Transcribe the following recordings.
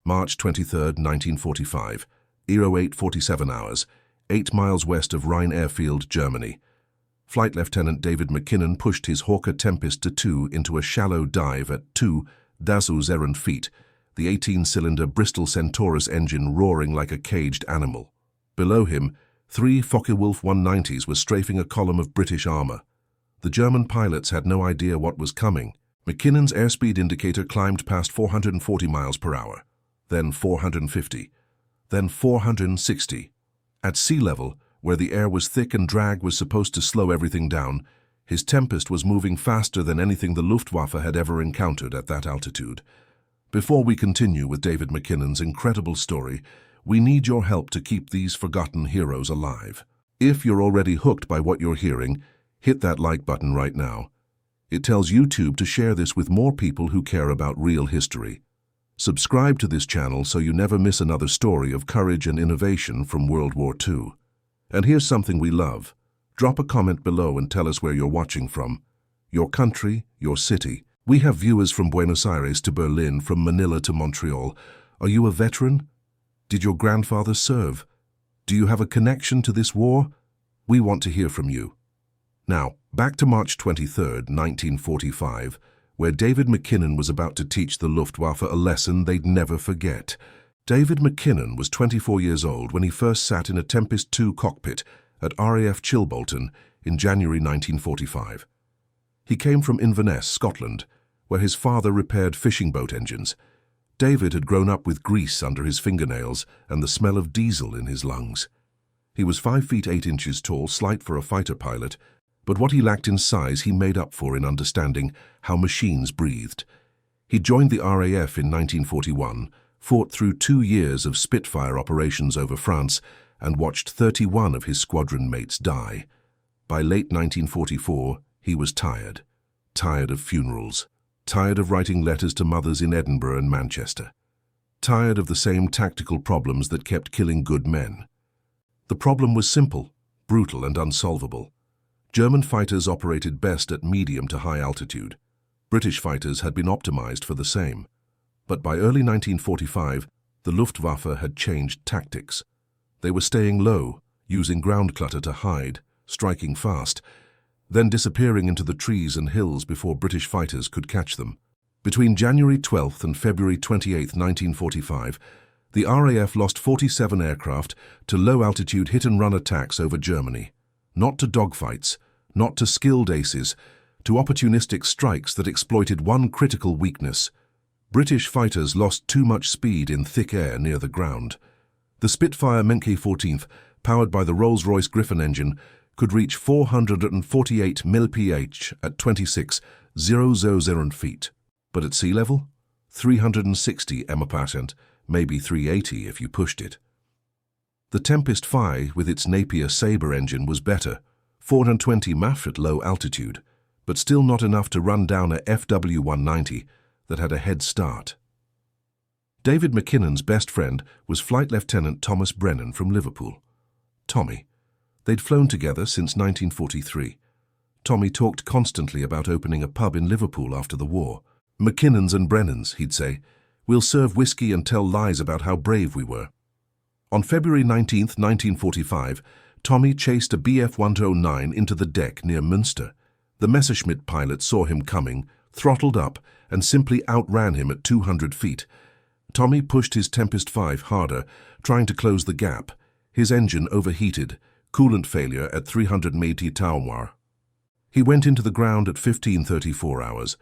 March 23, 1945, 08:47 hours, 8 miles west of Rhine Airfield, Germany. Flight Lieutenant David McKinnon pushed his Hawker Tempest II into a shallow dive at 2,000 feet, the 18-cylinder Bristol Centaurus engine roaring like a caged animal. Below him, 3 Focke-Wulf 190s were strafing a column of British armor. The German pilots had no idea what was coming. McKinnon's airspeed indicator climbed past 440 miles per hour, then 450, then 460. At sea level, where the air was thick and drag was supposed to slow everything down, his Tempest was moving faster than anything the Luftwaffe had ever encountered at that altitude. Before we continue with David McKinnon's incredible story, we need your help to keep these forgotten heroes alive. If you're already hooked by what you're hearing, hit that like button right now. It tells YouTube to share this with more people who care about real history. Subscribe to this channel so you never miss another story of courage and innovation from World War II. And here's something we love. Drop a comment below and tell us where you're watching from. Your country, your city. We have viewers from Buenos Aires to Berlin, from Manila to Montreal. Are you a veteran? Did your grandfather serve? Do you have a connection to this war? We want to hear from you. Now, back to March 23, 1945, where David McKinnon was about to teach the Luftwaffe a lesson they'd never forget. David McKinnon was 24 years old when he first sat in a Tempest II cockpit at RAF Chilbolton in January 1945. He came from Inverness, Scotland, where his father repaired fishing boat engines. David had grown up with grease under his fingernails and the smell of diesel in his lungs. He was 5 feet 8 inches tall, slight for a fighter pilot, but what he lacked in size he made up for in understanding how machines breathed. He joined the RAF in 1941, fought through 2 years of Spitfire operations over France, and watched 31 of his squadron mates die. By late 1944, he was tired. Tired of funerals. Tired of writing letters to mothers in Edinburgh and Manchester. Tired of the same tactical problems that kept killing good men. The problem was simple, brutal and unsolvable. German fighters operated best at medium to high altitude. British fighters had been optimized for the same. But by early 1945, the Luftwaffe had changed tactics. They were staying low, using ground clutter to hide, striking fast, then disappearing into the trees and hills before British fighters could catch them. Between January 12 and February 28, 1945, the RAF lost 47 aircraft to low-altitude hit-and-run attacks over Germany. Not to dogfights, not to skilled aces, to opportunistic strikes that exploited one critical weakness. British fighters lost too much speed in thick air near the ground. The Spitfire Menke 14th, powered by the Rolls-Royce Griffon engine, could reach 448 mph at 26,000 feet. But at sea level, 360 mph, maybe 380 if you pushed it. The Tempest V with its Napier Sabre engine was better, 420 mph at low altitude, but still not enough to run down a FW-190 that had a head start. David McKinnon's best friend was Flight Lieutenant Thomas Brennan from Liverpool. Tommy. They'd flown together since 1943. Tommy talked constantly about opening a pub in Liverpool after the war. McKinnon's and Brennan's, he'd say. We'll serve whiskey and tell lies about how brave we were. On February 19, 1945, Tommy chased a Bf-109 into the deck near Münster. The Messerschmitt pilot saw him coming, throttled up, and simply outran him at 200 feet. Tommy pushed his Tempest V harder, trying to close the gap. His engine overheated, coolant failure at 380 Tauwar. He went into the ground at 15:34 hours.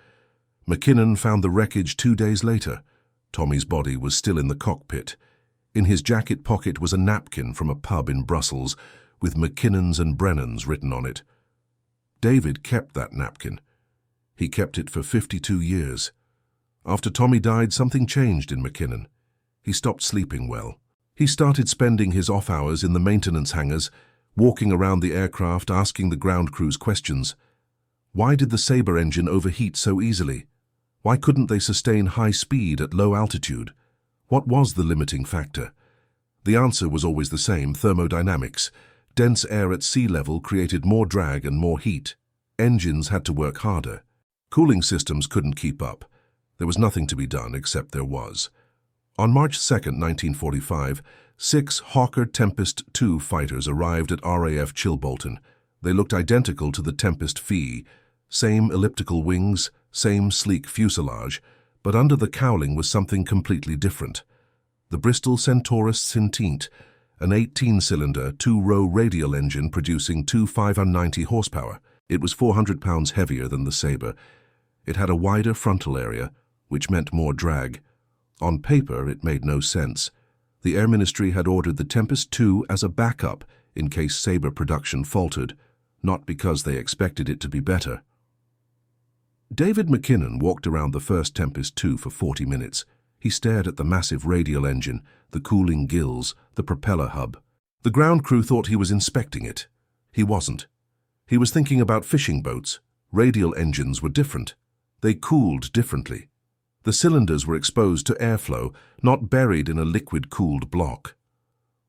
McKinnon found the wreckage 2 days later. Tommy's body was still in the cockpit. In his jacket pocket was a napkin from a pub in Brussels with McKinnon's and Brennan's written on it. David kept that napkin. He kept it for 52 years. After Tommy died, something changed in McKinnon. He stopped sleeping well. He started spending his off hours in the maintenance hangars, walking around the aircraft, asking the ground crews questions. Why did the Sabre engine overheat so easily? Why couldn't they sustain high speed at low altitude? What was the limiting factor? The answer was always the same: thermodynamics. Dense air at sea level created more drag and more heat. Engines had to work harder. Cooling systems couldn't keep up. There was nothing to be done except there was. On March 2, 1945, 6 Hawker Tempest II fighters arrived at RAF Chilbolton. They looked identical to the Tempest V, same elliptical wings, same sleek fuselage, but under the cowling was something completely different. The Bristol Centaurus Centente, an 18-cylinder, 2-row radial engine producing two 590 horsepower. It was 400 pounds heavier than the Sabre. It had a wider frontal area, which meant more drag. On paper, it made no sense. The Air Ministry had ordered the Tempest II as a backup in case Sabre production faltered, not because they expected it to be better. David McKinnon walked around the first Tempest II for 40 minutes. He stared at the massive radial engine, the cooling gills, the propeller hub. The ground crew thought he was inspecting it. He wasn't. He was thinking about fishing boats. Radial engines were different. They cooled differently. The cylinders were exposed to airflow, not buried in a liquid-cooled block.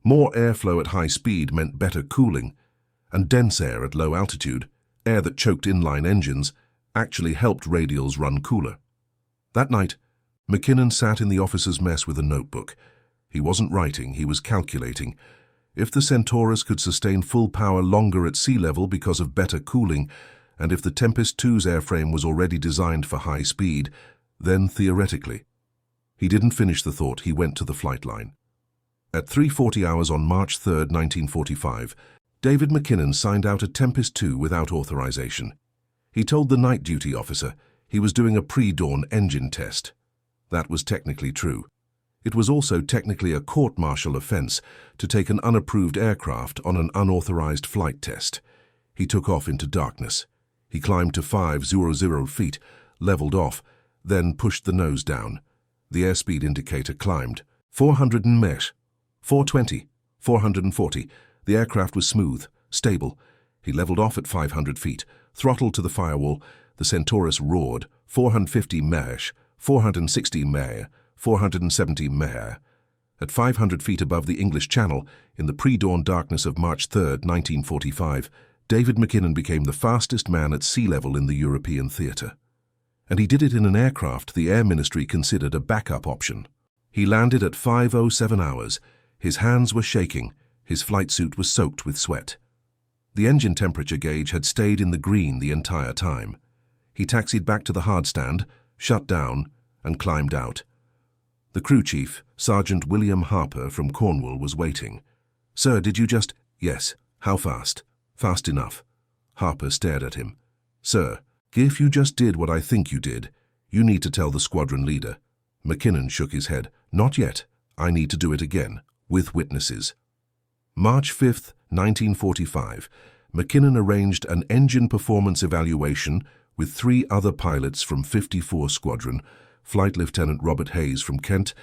More airflow at high speed meant better cooling, and dense air at low altitude, air that choked inline engines, actually helped radials run cooler. That night, McKinnon sat in the officer's mess with a notebook. He wasn't writing, he was calculating. If the Centaurus could sustain full power longer at sea level because of better cooling, and if the Tempest II's airframe was already designed for high speed, then theoretically. He didn't finish the thought, he went to the flight line. At 3:40 hours on March 3, 1945, David McKinnon signed out a Tempest II without authorization. He told the night duty officer he was doing a pre-dawn engine test. That was technically true. It was also technically a court-martial offense to take an unapproved aircraft on an unauthorized flight test. He took off into darkness. He climbed to 500 feet, leveled off, then pushed the nose down. The airspeed indicator climbed. 400 mesh, 420, 440. The aircraft was smooth, stable. He leveled off at 500 feet, throttled to the firewall. The Centaurus roared. 450 mesh, 460 meh, 470 meh. At 500 feet above the English Channel, in the pre-dawn darkness of March 3, 1945, David McKinnon became the fastest man at sea level in the European theatre. And he did it in an aircraft the Air Ministry considered a backup option. He landed at 5:07 hours. His hands were shaking. His flight suit was soaked with sweat. The engine temperature gauge had stayed in the green the entire time. He taxied back to the hardstand, shut down, and climbed out. The crew chief, Sergeant William Harper from Cornwall, was waiting. "Sir, did you just—" "Yes. How fast?" "Fast enough." Harper stared at him. "Sir, if you just did what I think you did, you need to tell the squadron leader." McKinnon shook his head. "Not yet. I need to do it again, with witnesses." March 5, 1945, McKinnon arranged an engine performance evaluation with 3 other pilots from 54 Squadron, Flight Lieutenant Robert Hayes from Kent,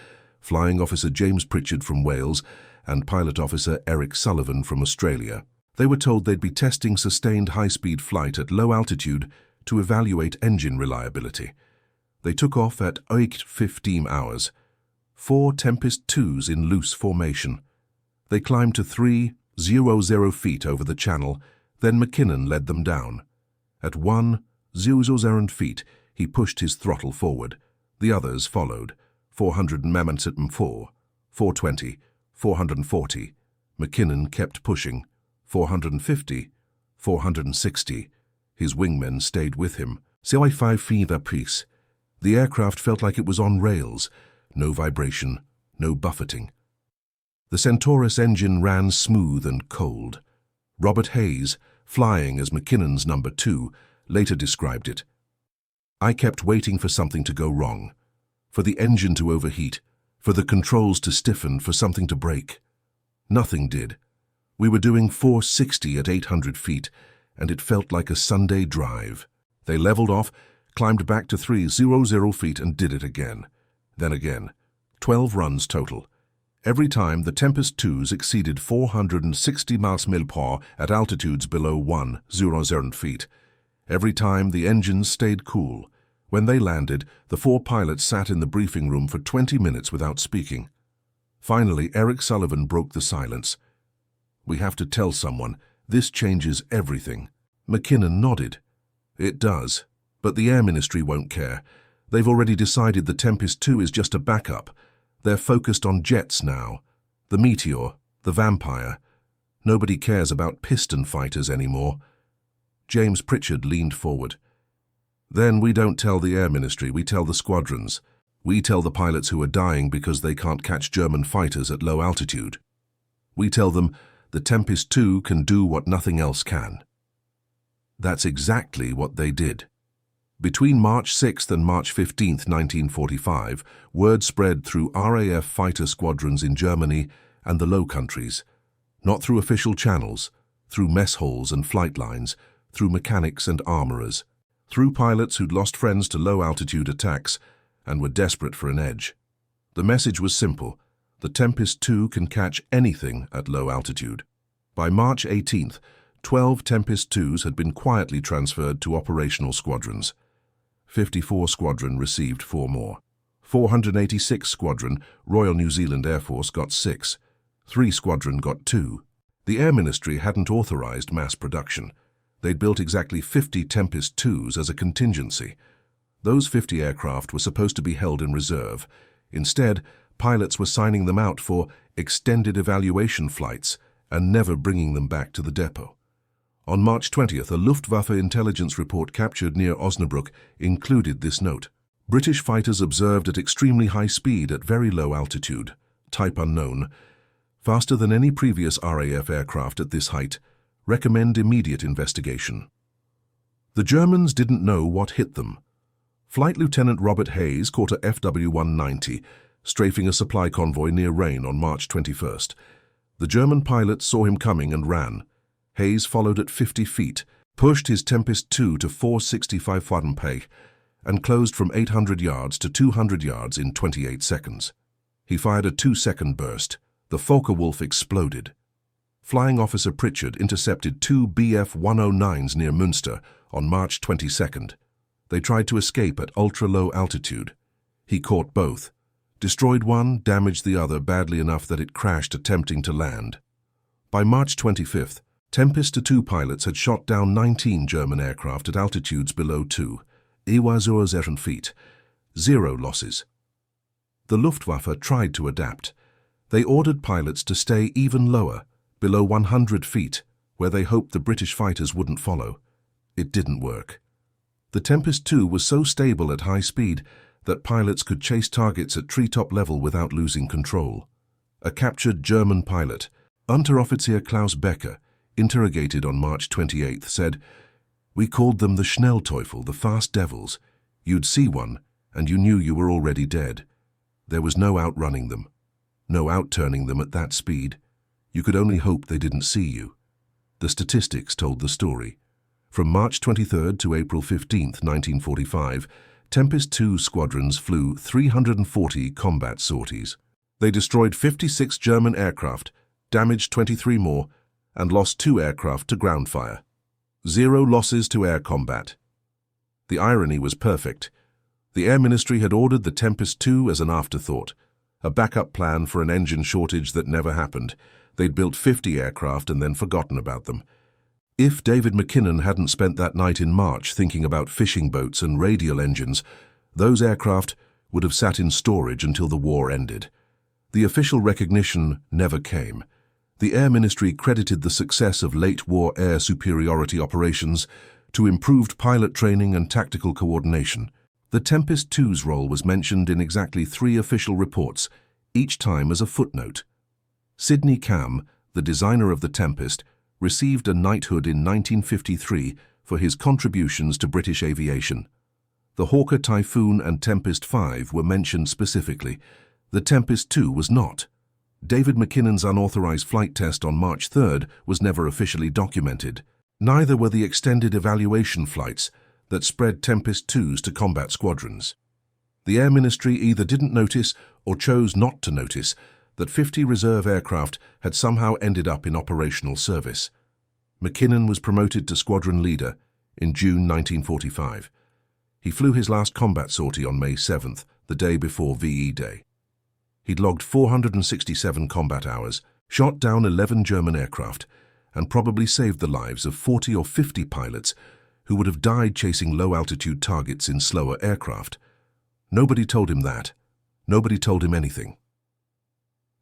Flying Officer James Pritchard from Wales, and Pilot Officer Eric Sullivan from Australia. They were told they'd be testing sustained high-speed flight at low altitude to evaluate engine reliability. They took off at 8:15 hours, 4 Tempest IIs in loose formation. They climbed to 300 feet over the channel, then McKinnon led them down. At 100 feet, he pushed his throttle forward. The others followed. 400 4, 420, 440. McKinnon kept pushing. 450, 460. His wingmen stayed with him. CI5 fever piece. The aircraft felt like it was on rails. No vibration, no buffeting. The Centaurus engine ran smooth and cold. Robert Hayes, flying as McKinnon's number 2, later described it. "I kept waiting for something to go wrong, for the engine to overheat, for the controls to stiffen, for something to break. Nothing did. We were doing 460 at 800 feet, and it felt like a Sunday drive." They leveled off, climbed back to 300 feet and did it again. Then again. 12 runs total. Every time the Tempest IIs exceeded 460 mph at altitudes below 100 feet. Every time the engines stayed cool. When they landed, the 4 pilots sat in the briefing room for 20 minutes without speaking. Finally, Eric Sullivan broke the silence. "We have to tell someone. This changes everything." McKinnon nodded. "It does. But the Air Ministry won't care. They've already decided the Tempest II is just a backup. They're focused on jets now. The Meteor, the Vampire. Nobody cares about piston fighters anymore. James Pritchard leaned forward. Then we don't tell the Air Ministry, we tell the squadrons. We tell the pilots who are dying because they can't catch German fighters at low altitude. We tell them the Tempest 2 can do what nothing else can. That's exactly what they did. Between March 6th and March 15th, 1945, word spread through RAF fighter squadrons in Germany and the Low Countries, not through official channels, through mess halls and flight lines, through mechanics and armourers, through pilots who'd lost friends to low-altitude attacks and were desperate for an edge. The message was simple. The Tempest 2 can catch anything at low altitude. By March 18th, 12 Tempest 2s had been quietly transferred to operational squadrons. 54 Squadron received 4 more. 486 Squadron, Royal New Zealand Air Force, got 6. 3 Squadron got 2. The Air Ministry hadn't authorized mass production. They'd built exactly 50 Tempest 2s as a contingency. Those 50 aircraft were supposed to be held in reserve. Instead, pilots were signing them out for extended evaluation flights and never bringing them back to the depot. On March 20th, a Luftwaffe intelligence report captured near Osnabrück included this note. British fighters observed at extremely high speed at very low altitude, type unknown, faster than any previous RAF aircraft at this height. Recommend immediate investigation. The Germans didn't know what hit them. Flight Lieutenant Robert Hayes caught a FW-190, strafing a supply convoy near Rain on March 21st. The German pilot saw him coming and ran. Hayes followed at 50 feet, pushed his Tempest 2 to 465 Fahrtenpech, and closed from 800 yards to 200 yards in 28 seconds. He fired a 2-second burst. The Focke-Wulf exploded. Flying Officer Pritchard intercepted 2 Bf-109s near Münster on March 22nd. They tried to escape at ultra-low altitude. He caught both. Destroyed one, damaged the other badly enough that it crashed attempting to land. By March 25th, Tempest 2 pilots had shot down 19 German aircraft at altitudes below 2, EWA feet, 0 losses. The Luftwaffe tried to adapt. They ordered pilots to stay even lower, below 100 feet, where they hoped the British fighters wouldn't follow. It didn't work. The Tempest 2 was so stable at high speed that pilots could chase targets at treetop level without losing control. A captured German pilot, Unteroffizier Klaus Becker, interrogated on March 28th, said, "We called them the Schnellteufel, the fast devils. You'd see one, and you knew you were already dead. There was no outrunning them, no outturning them at that speed. You could only hope they didn't see you." The statistics told the story. From March 23rd to April 15th, 1945, Tempest 2 squadrons flew 340 combat sorties. They destroyed 56 German aircraft, damaged 23 more, and lost 2 aircraft to ground fire. 0 losses to air combat. The irony was perfect. The Air Ministry had ordered the Tempest 2 as an afterthought, a backup plan for an engine shortage that never happened. They'd built 50 aircraft and then forgotten about them. If David McKinnon hadn't spent that night in March thinking about fishing boats and radial engines, those aircraft would have sat in storage until the war ended. The official recognition never came. The Air Ministry credited the success of late-war air superiority operations to improved pilot training and tactical coordination. The Tempest 2's role was mentioned in exactly 3 official reports, each time as a footnote. Sidney Cam, the designer of the Tempest, received a knighthood in 1953 for his contributions to British aviation. The Hawker Typhoon and Tempest 5 were mentioned specifically. The Tempest 2 was not. David McKinnon's unauthorized flight test on March 3rd was never officially documented. Neither were the extended evaluation flights that spread Tempest 2s to combat squadrons. The Air Ministry either didn't notice or chose not to notice that 50 reserve aircraft had somehow ended up in operational service. McKinnon was promoted to squadron leader in June 1945. He flew his last combat sortie on May 7th, the day before VE Day. He'd logged 467 combat hours, shot down 11 German aircraft, and probably saved the lives of 40 or 50 pilots who would have died chasing low-altitude targets in slower aircraft. Nobody told him that. Nobody told him anything.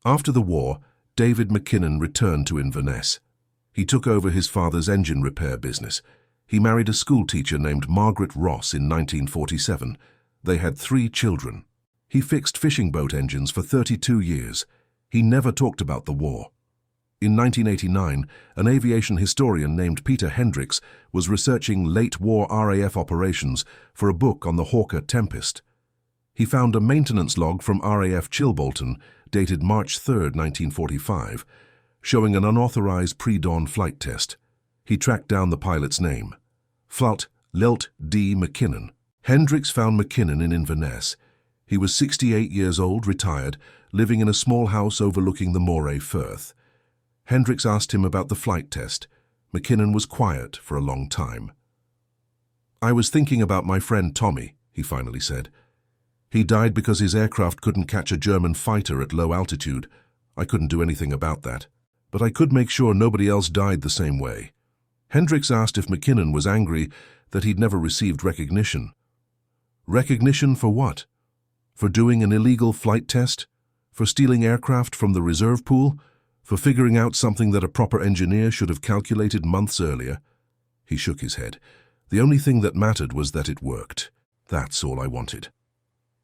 After the war, David McKinnon returned to Inverness. He took over his father's engine repair business. He married a schoolteacher named Margaret Ross in 1947. They had 3 children. He fixed fishing boat engines for 32 years. He never talked about the war. In 1989, an aviation historian named Peter Hendricks was researching late-war RAF operations for a book on the Hawker Tempest. He found a maintenance log from RAF Chilbolton, dated March 3, 1945, showing an unauthorized pre-dawn flight test. He tracked down the pilot's name, Flut Lilt D. McKinnon. Hendricks found McKinnon in Inverness. He was 68 years old, retired, living in a small house overlooking the Moray Firth. Hendricks asked him about the flight test. McKinnon was quiet for a long time. "I was thinking about my friend Tommy," he finally said. "He died because his aircraft couldn't catch a German fighter at low altitude. I couldn't do anything about that. But I could make sure nobody else died the same way." Hendricks asked if McKinnon was angry that he'd never received recognition. Recognition for what? For doing an illegal flight test? For stealing aircraft from the reserve pool? For figuring out something that a proper engineer should have calculated months earlier? He shook his head. "The only thing that mattered was that it worked. That's all I wanted."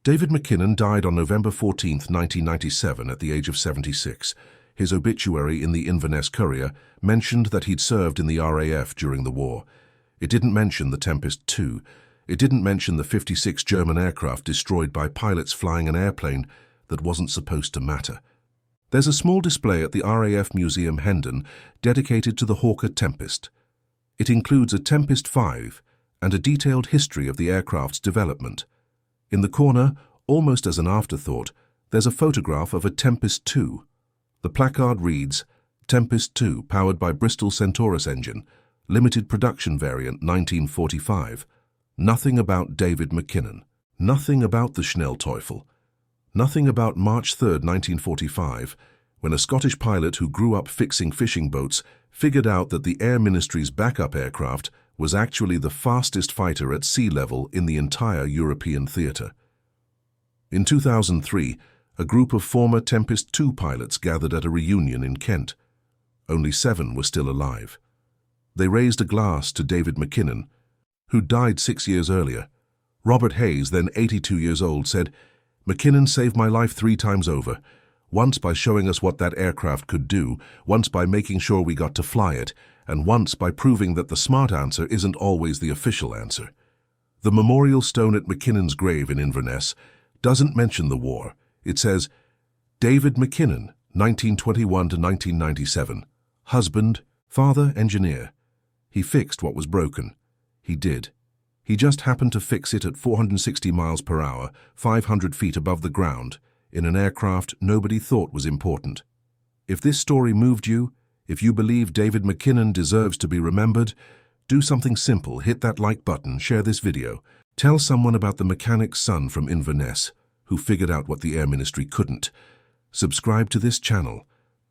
David McKinnon died on November 14, 1997, at the age of 76. His obituary in the Inverness Courier mentioned that he'd served in the RAF during the war. It didn't mention the Tempest II. It didn't mention the 56 German aircraft destroyed by pilots flying an airplane that wasn't supposed to matter. There's a small display at the RAF Museum Hendon dedicated to the Hawker Tempest. It includes a Tempest 5 and a detailed history of the aircraft's development. In the corner, almost as an afterthought, there's a photograph of a Tempest 2. The placard reads, "Tempest 2, powered by Bristol Centaurus engine, limited production variant 1945. Nothing about David McKinnon. Nothing about the Schnellteufel. Nothing about March 3, 1945, when a Scottish pilot who grew up fixing fishing boats figured out that the Air Ministry's backup aircraft was actually the fastest fighter at sea level in the entire European theatre." In 2003, a group of former Tempest II pilots gathered at a reunion in Kent. Only 7 were still alive. They raised a glass to David McKinnon, who died 6 years earlier. Robert Hayes, then 82 years old, said, "McKinnon saved my life 3 times over. Once by showing us what that aircraft could do, once by making sure we got to fly it, and once by proving that the smart answer isn't always the official answer." The memorial stone at McKinnon's grave in Inverness doesn't mention the war. It says, "David McKinnon, 1921 to 1997. Husband, father, engineer. He fixed what was broken. He did. He just happened to fix it at 460 miles per hour, 500 feet above the ground, in an aircraft nobody thought was important." If this story moved you, if you believe David McKinnon deserves to be remembered, do something simple. Hit that like button, share this video. Tell someone about the mechanic's son from Inverness who figured out what the Air Ministry couldn't. Subscribe to this channel.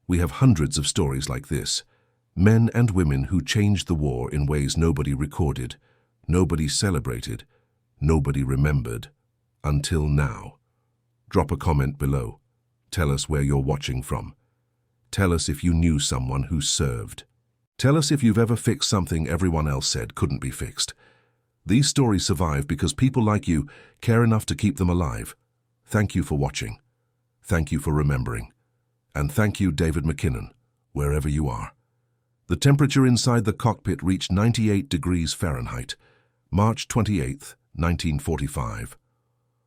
We have hundreds of stories like this. Men and women who changed the war in ways nobody recorded, nobody celebrated, nobody remembered, until now. Drop a comment below. Tell us where you're watching from. Tell us if you knew someone who served. Tell us if you've ever fixed something everyone else said couldn't be fixed. These stories survive because people like you care enough to keep them alive. Thank you for watching. Thank you for remembering. And thank you, David McKinnon, wherever you are. The temperature inside the cockpit reached 98 degrees Fahrenheit, March 28, 1945.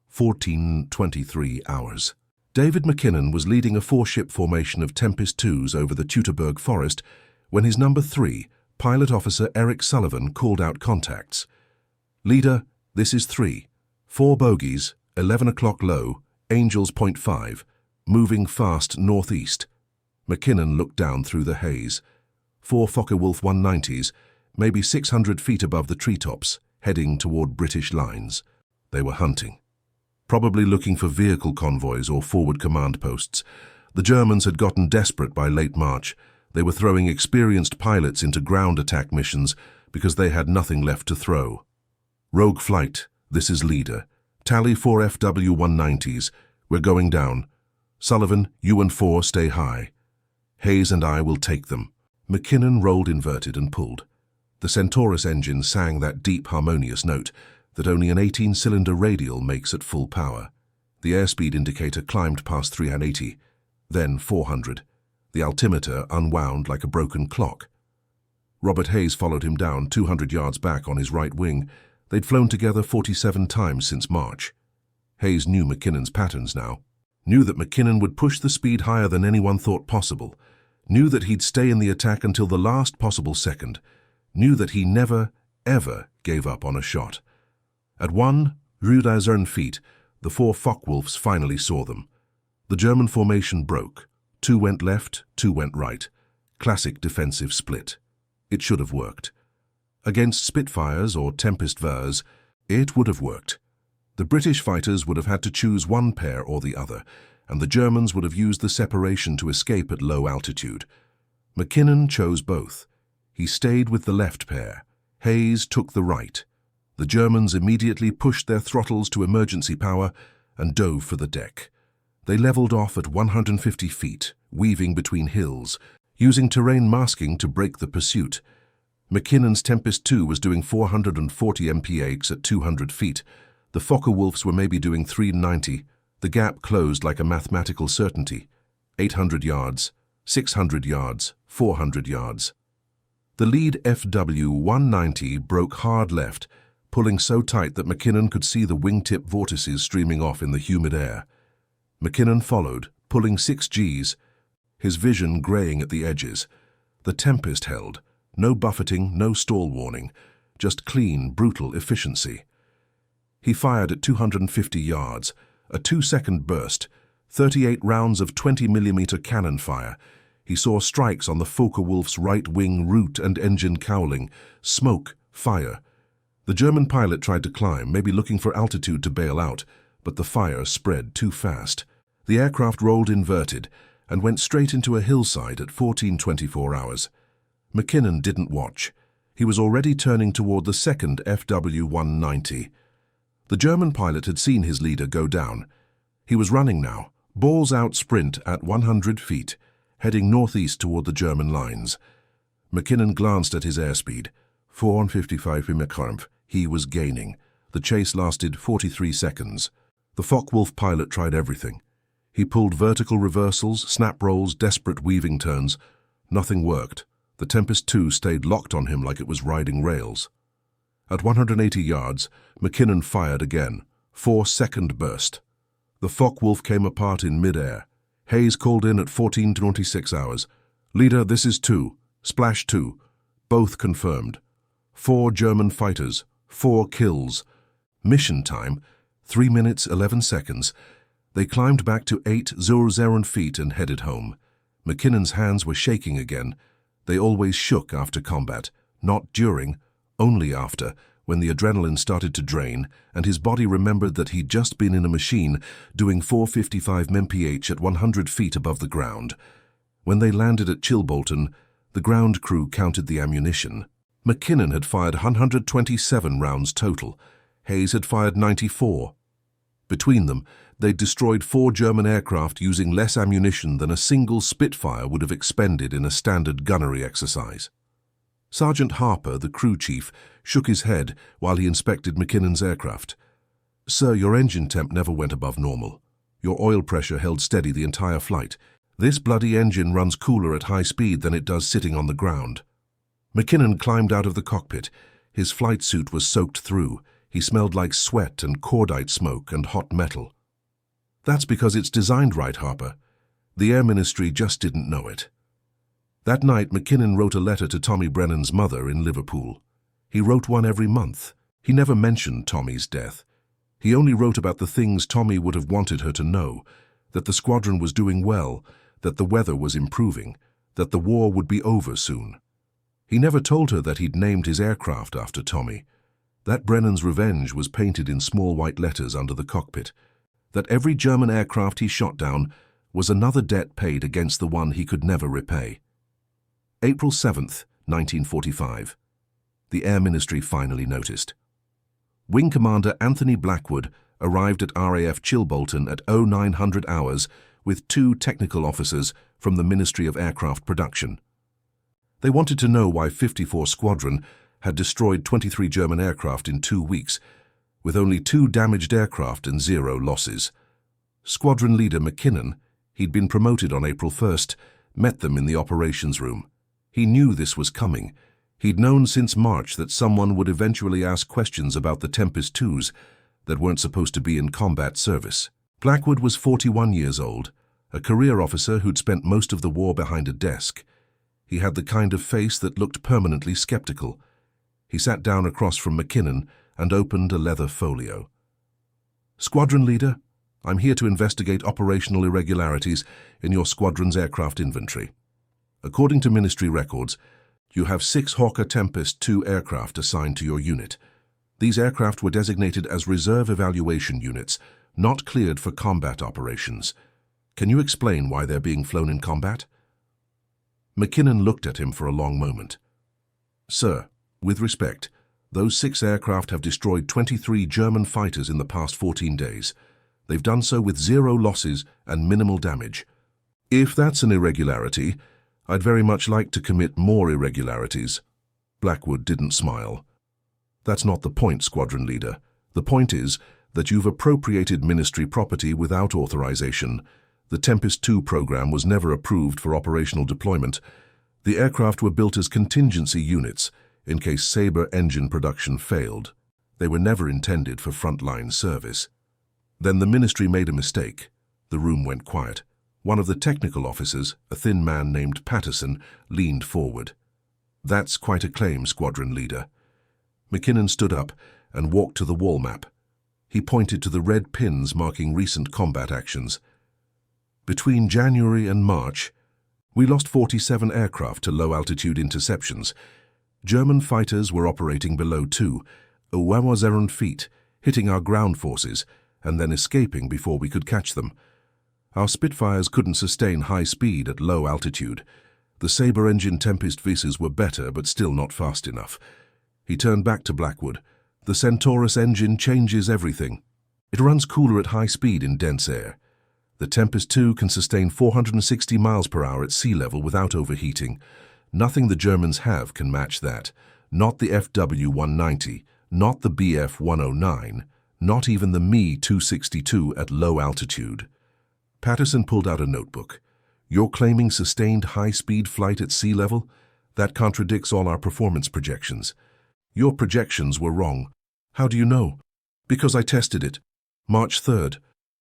14:23 hours. David McKinnon was leading a 4-ship formation of Tempest IIs over the Teutoburg Forest when his number 3, Pilot Officer Eric Sullivan, called out contacts. "Leader, this is 3. 4 bogies, 11 o'clock low, Angels Point 5, moving fast northeast." McKinnon looked down through the haze. 4 Focke-Wulf 190s, maybe 600 feet above the treetops, heading toward British lines. They were hunting. Probably looking for vehicle convoys or forward command posts. The Germans had gotten desperate by late March. They were throwing experienced pilots into ground attack missions because they had nothing left to throw. "Rogue flight, this is leader. Tally 4 FW-190s. We're going down. Sullivan, you and 4 stay high. Hayes and I will take them. McKinnon rolled inverted and pulled. The Centaurus engine sang that deep, harmonious note that only an 18-cylinder radial makes at full power. The airspeed indicator climbed past 380, then 400. The altimeter unwound like a broken clock. Robert Hayes followed him down 200 yards back on his right wing. They'd flown together 47 times since March. Hayes knew McKinnon's patterns now. Knew that McKinnon would push the speed higher than anyone thought possible. Knew that he'd stay in the attack until the last possible second. Knew that he never, ever gave up on a shot. At 1 Rue des feet, the 4 Focke-Wulfs finally saw them. The German formation broke. 2 went left, 2 went right. Classic defensive split. It should have worked. Against Spitfires or Tempest VARs, it would have worked. The British fighters would have had to choose one pair or the other, and the Germans would have used the separation to escape at low altitude. McKinnon chose both. He stayed with the left pair. Hayes took the right. The Germans immediately pushed their throttles to emergency power and dove for the deck. They leveled off at 150 feet, weaving between hills, using terrain masking to break the pursuit. McKinnon's Tempest II was doing 440 mph at 200 feet. The Focke-Wulfs were maybe doing 390. The gap closed like a mathematical certainty. 800 yards, 600 yards, 400 yards. The lead FW-190 broke hard left, pulling so tight that McKinnon could see the wingtip vortices streaming off in the humid air. McKinnon followed, pulling 6 Gs, his vision graying at the edges. The Tempest held. No buffeting, no stall warning, just clean, brutal efficiency. He fired at 250 yards, a 2-second burst, 38 rounds of 20mm cannon fire. He saw strikes on the Focke-Wulf's right wing root and engine cowling, smoke, fire. The German pilot tried to climb, maybe looking for altitude to bail out, but the fire spread too fast. The aircraft rolled inverted and went straight into a hillside at 14:24 hours. McKinnon didn't watch. He was already turning toward the second FW-190. The German pilot had seen his leader go down. He was running now, balls out sprint at 100 feet, heading northeast toward the German lines. McKinnon glanced at his airspeed. 455 km/h. He was gaining. The chase lasted 43 seconds. The Focke-Wulf pilot tried everything. He pulled vertical reversals, snap rolls, desperate weaving turns. Nothing worked. The Tempest II stayed locked on him like it was riding rails. At 180 yards, McKinnon fired again. 4-second burst. The Focke-Wulf came apart in mid-air. Hayes called in at 14:26 hours. Leader, this is 2. Splash 2. Both confirmed. 4 German fighters. 4 kills. Mission time, 3 minutes 11 seconds. They climbed back to 800 feet and headed home. McKinnon's hands were shaking again. They always shook after combat, not during, only after, when the adrenaline started to drain and his body remembered that he'd just been in a machine doing 455 mph at 100 feet above the ground. When they landed at Chilbolton, the ground crew counted the ammunition. McKinnon had fired 127 rounds total. Hayes had fired 94. Between them, they'd destroyed 4 German aircraft using less ammunition than a single Spitfire would have expended in a standard gunnery exercise. Sergeant Harper, the crew chief, shook his head while he inspected McKinnon's aircraft. Sir, your engine temp never went above normal. Your oil pressure held steady the entire flight. This bloody engine runs cooler at high speed than it does sitting on the ground. McKinnon climbed out of the cockpit. His flight suit was soaked through. He smelled like sweat and cordite smoke and hot metal. That's because it's designed right, Harper. The Air Ministry just didn't know it. That night, McKinnon wrote a letter to Tommy Brennan's mother in Liverpool. He wrote one every month. He never mentioned Tommy's death. He only wrote about the things Tommy would have wanted her to know, that the squadron was doing well, that the weather was improving, that the war would be over soon. He never told her that he'd named his aircraft after Tommy, that Brennan's revenge was painted in small white letters under the cockpit, that every German aircraft he shot down was another debt paid against the one he could never repay. April 7th, 1945. The Air Ministry finally noticed. Wing Commander Anthony Blackwood arrived at RAF Chilbolton at 0900 hours with 2 technical officers from the Ministry of Aircraft Production. They wanted to know why 54 Squadron had destroyed 23 German aircraft in 2 weeks, with only 2 damaged aircraft and 0 losses. Squadron leader McKinnon, he'd been promoted on April 1st, met them in the operations room. He knew this was coming. He'd known since March that someone would eventually ask questions about the Tempest 2s that weren't supposed to be in combat service. Blackwood was 41 years old, a career officer who'd spent most of the war behind a desk. He had the kind of face that looked permanently skeptical. He sat down across from McKinnon and opened a leather folio. "Squadron leader, I'm here to investigate operational irregularities in your squadron's aircraft inventory. According to ministry records, you have 6 Hawker Tempest 2 aircraft assigned to your unit. These aircraft were designated as reserve evaluation units, not cleared for combat operations. Can you explain why they're being flown in combat?" McKinnon looked at him for a long moment. "Sir, with respect, those 6 aircraft have destroyed 23 German fighters in the past 14 days. They've done so with 0 losses and minimal damage. If that's an irregularity, I'd very much like to commit more irregularities." Blackwood didn't smile. "That's not the point, Squadron Leader. The point is that you've appropriated ministry property without authorization. The Tempest 2 program was never approved for operational deployment. The aircraft were built as contingency units in case Sabre engine production failed. They were never intended for frontline service." Then the ministry made a mistake. The room went quiet. One of the technical officers, a thin man named Patterson, leaned forward. "That's quite a claim, Squadron Leader." McKinnon stood up and walked to the wall map. He pointed to the red pins marking recent combat actions. "Between January and March, we lost 47 aircraft to low-altitude interceptions. German fighters were operating below 2,000 feet, hitting our ground forces, and then escaping before we could catch them. Our Spitfires couldn't sustain high speed at low altitude. The Sabre engine Tempest Vs were better, but still not fast enough." He turned back to Blackwood. "The Centaurus engine changes everything. It runs cooler at high speed in dense air. The Tempest 2 can sustain 460 miles per hour at sea level without overheating. Nothing the Germans have can match that. Not the FW-190, not the BF-109, not even the Me-262 at low altitude." Patterson pulled out a notebook. "You're claiming sustained high-speed flight at sea level? That contradicts all our performance projections. Your projections were wrong. How do you know?" "Because I tested it. March 3rd.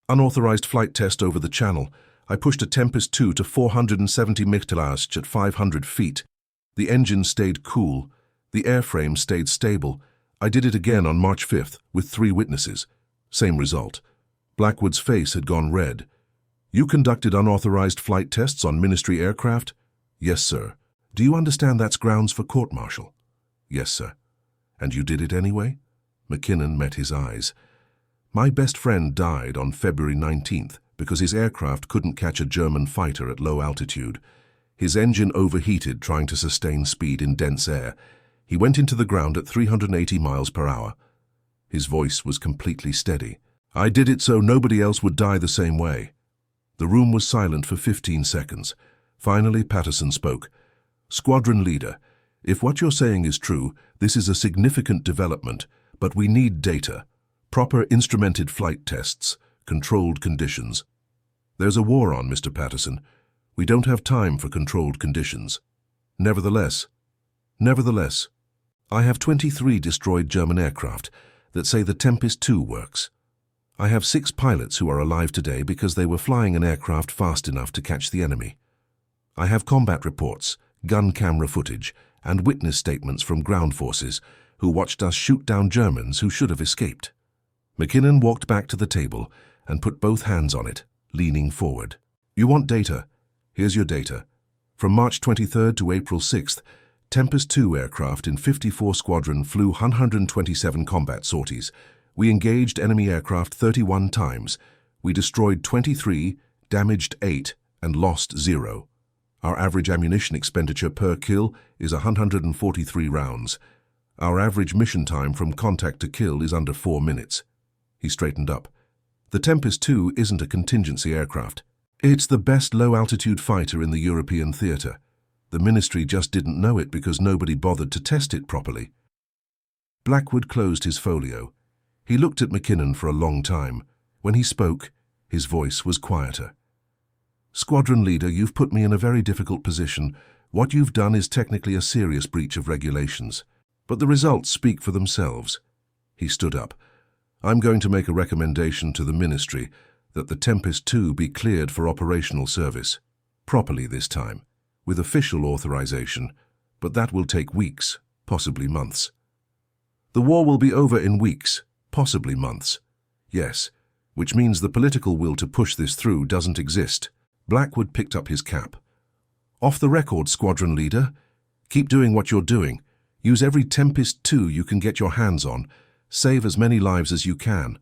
Unauthorized flight test over the channel. I pushed a Tempest 2 to 470 mph at 500 feet. The engine stayed cool. The airframe stayed stable. I did it again on March 5th with 3 witnesses. Same result." Blackwood's face had gone red. "You conducted unauthorized flight tests on ministry aircraft?" "Yes, sir." "Do you understand that's grounds for court-martial?" "Yes, sir." "And you did it anyway?" McKinnon met his eyes. "My best friend died on February 19th because his aircraft couldn't catch a German fighter at low altitude. His engine overheated trying to sustain speed in dense air. He went into the ground at 380 miles per hour. His voice was completely steady. "I did it so nobody else would die the same way." The room was silent for 15 seconds. Finally, Patterson spoke. "Squadron Leader, if what you're saying is true, this is a significant development, but we need data. Proper instrumented flight tests, controlled conditions." "There's a war on, Mr. Patterson. We don't have time for controlled conditions." Nevertheless, I have 23 destroyed German aircraft that say the Tempest 2 works. I have 6 pilots who are alive today because they were flying an aircraft fast enough to catch the enemy. I have combat reports, gun camera footage, and witness statements from ground forces who watched us shoot down Germans who should have escaped." McKinnon walked back to the table and put both hands on it, leaning forward. "You want data? Here's your data. From March 23rd to April 6th, Tempest 2 aircraft in 54 Squadron flew 127 combat sorties. We engaged enemy aircraft 31 times. We destroyed 23, damaged 8, and lost 0. Our average ammunition expenditure per kill is 143 rounds. Our average mission time from contact to kill is under 4 minutes. He straightened up. "The Tempest 2 isn't a contingency aircraft. It's the best low-altitude fighter in the European theatre. The ministry just didn't know it because nobody bothered to test it properly. Blackwood closed his folio. He looked at McKinnon for a long time. When he spoke, his voice was quieter. Squadron leader, you've put me in a very difficult position. What you've done is technically a serious breach of regulations. But the results speak for themselves. He stood up. I'm going to make a recommendation to the ministry that the Tempest 2 be cleared for operational service. Properly this time, with official authorization, but that will take weeks, possibly months. The war will be over in weeks, possibly months. Yes, which means the political will to push this through doesn't exist. Blackwood picked up his cap. Off the record, squadron leader. Keep doing what you're doing. Use every Tempest 2 you can get your hands on. Save as many lives as you can.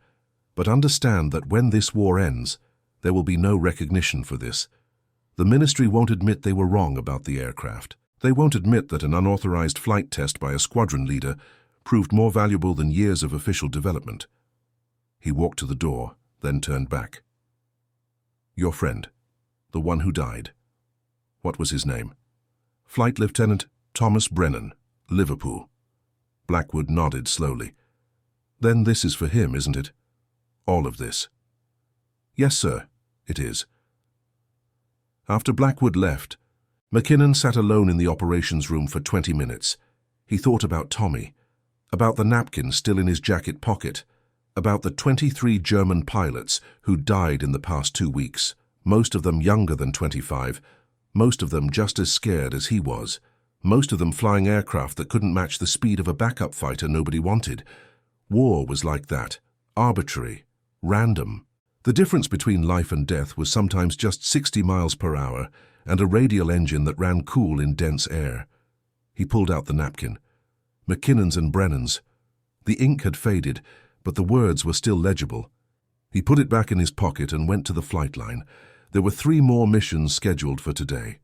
But understand that when this war ends, there will be no recognition for this. The ministry won't admit they were wrong about the aircraft. They won't admit that an unauthorized flight test by a squadron leader proved more valuable than years of official development. He walked to the door, then turned back. Your friend, the one who died. What was his name? Flight Lieutenant Thomas Brennan, Liverpool. Blackwood nodded slowly. Then this is for him, isn't it? All of this. Yes, sir, it is. After Blackwood left, McKinnon sat alone in the operations room for 20 minutes. He thought about Tommy, about the napkin still in his jacket pocket, about the 23 German pilots who died in the past 2 weeks, most of them younger than 25, most of them just as scared as he was, most of them flying aircraft that couldn't match the speed of a backup fighter nobody wanted. War was like that, arbitrary, random. The difference between life and death was sometimes just 60 miles per hour and a radial engine that ran cool in dense air. He pulled out the napkin. McKinnon's and Brennan's. The ink had faded, but the words were still legible. He put it back in his pocket and went to the flight line. There were 3 more missions scheduled for today.